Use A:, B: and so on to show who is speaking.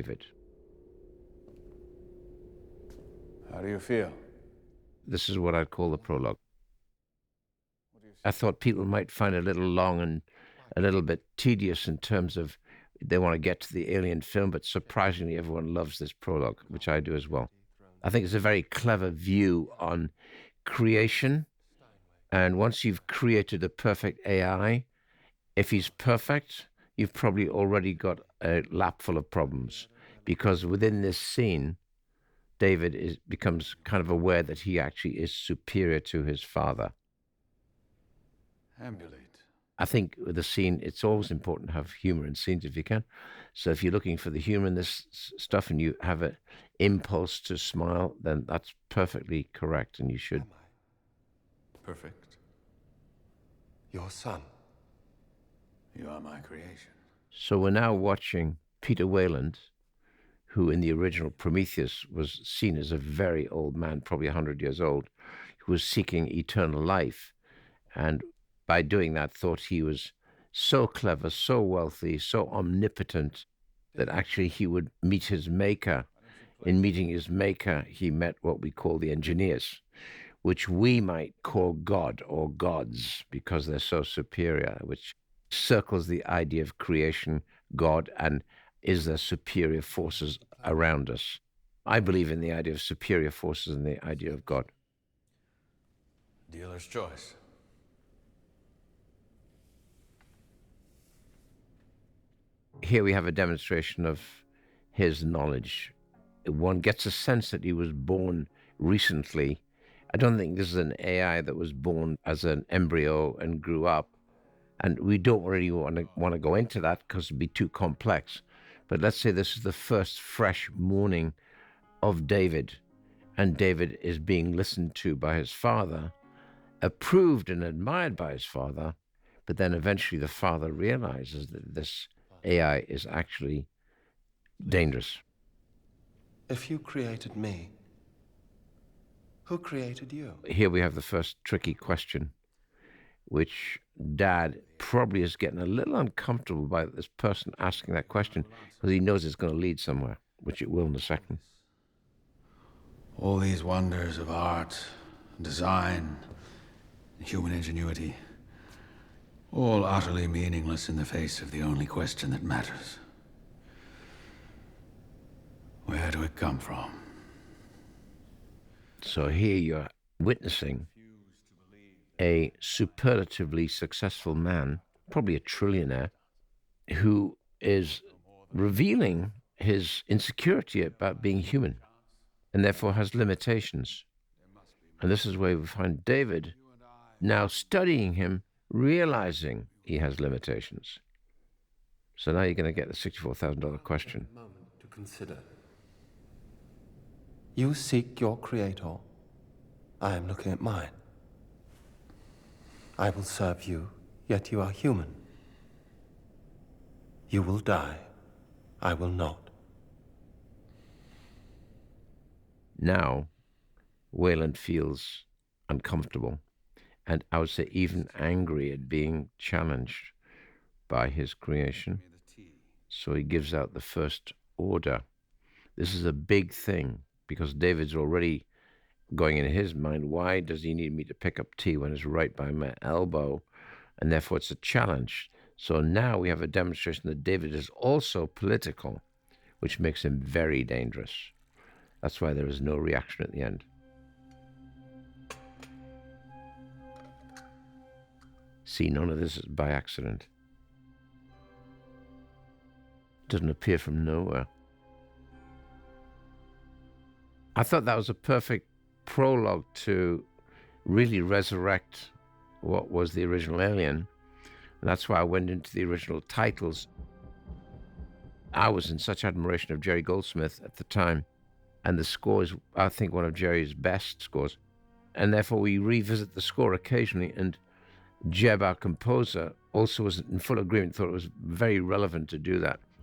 A: David.
B: How do you feel?
A: This is what I'd call the prologue. I thought people might find it a little long and a little bit tedious in terms of they want to get to the alien film, but surprisingly, everyone loves this prologue, which I do as well. I think it's a very clever view on creation. And once you've created a perfect AI, if he's perfect, you've probably already got a lap full of problems. Because within this scene, becomes kind of aware that he actually is superior to his father.
B: Ambulate.
A: I think with the scene, it's always important to have humor in scenes if you can. So if you're looking for the humor in this stuff and you have an impulse to smile, then that's perfectly correct, and you should.
C: Am I perfect? Your son.
B: You are my creation.
A: So we're now watching Peter Wayland, who in the original Prometheus was seen as a very old man, probably 100 years old, who was seeking eternal life. And by doing that, thought he was so clever, so wealthy, so omnipotent that actually he would meet his maker. In meeting his maker, he met what we call the engineers, which we might call God or gods because they're so superior, which circles the idea of creation, God, and is there superior forces around us? I believe in the idea of superior forces and the idea of God.
B: Dealer's choice.
A: Here we have a demonstration of his knowledge. One gets a sense that he was born recently. I don't think this is an AI that was born as an embryo and grew up. And we don't really want to go into that because it'd be too complex. But let's say this is the first fresh morning of David, and David is being listened to by his father, approved and admired by his father, but then eventually the father realizes that this AI is actually dangerous.
C: If you created me, who created you?
A: Here we have the first tricky question, which Dad probably is getting a little uncomfortable by this person asking that question because he knows it's going to lead somewhere, which it will in a second.
B: All these wonders of art, design, and human ingenuity, all utterly meaningless in the face of the only question that matters. Where do it come from?
A: So here you're witnessing a superlatively successful man, probably a trillionaire, who is revealing his insecurity about being human and therefore has limitations. And this is where we find David now studying him, realizing he has limitations. So now you're going to get the $64,000 question.
C: A moment to consider. You seek your creator. I am looking at mine. I will serve you, yet you are human. You will die. I will not.
A: Now, Wayland feels uncomfortable and I would say even angry at being challenged by his creation. So he gives out the first order. This is a big thing because David's already going in his mind, why does he need me to pick up tea when it's right by my elbow? And therefore it's a challenge. So now we have a demonstration that David is also political, which makes him very dangerous. That's why there is no reaction at the end. See, none of this is by accident. Doesn't appear from nowhere. I thought that was a perfect prologue to really resurrect what was the original Alien. And that's why I went into the original titles. I was in such admiration of Jerry Goldsmith at the time. And the score is, I think, one of Jerry's best scores. And therefore we revisit the score occasionally. And Jeb, our composer, also was in full agreement, thought it was very relevant to do that.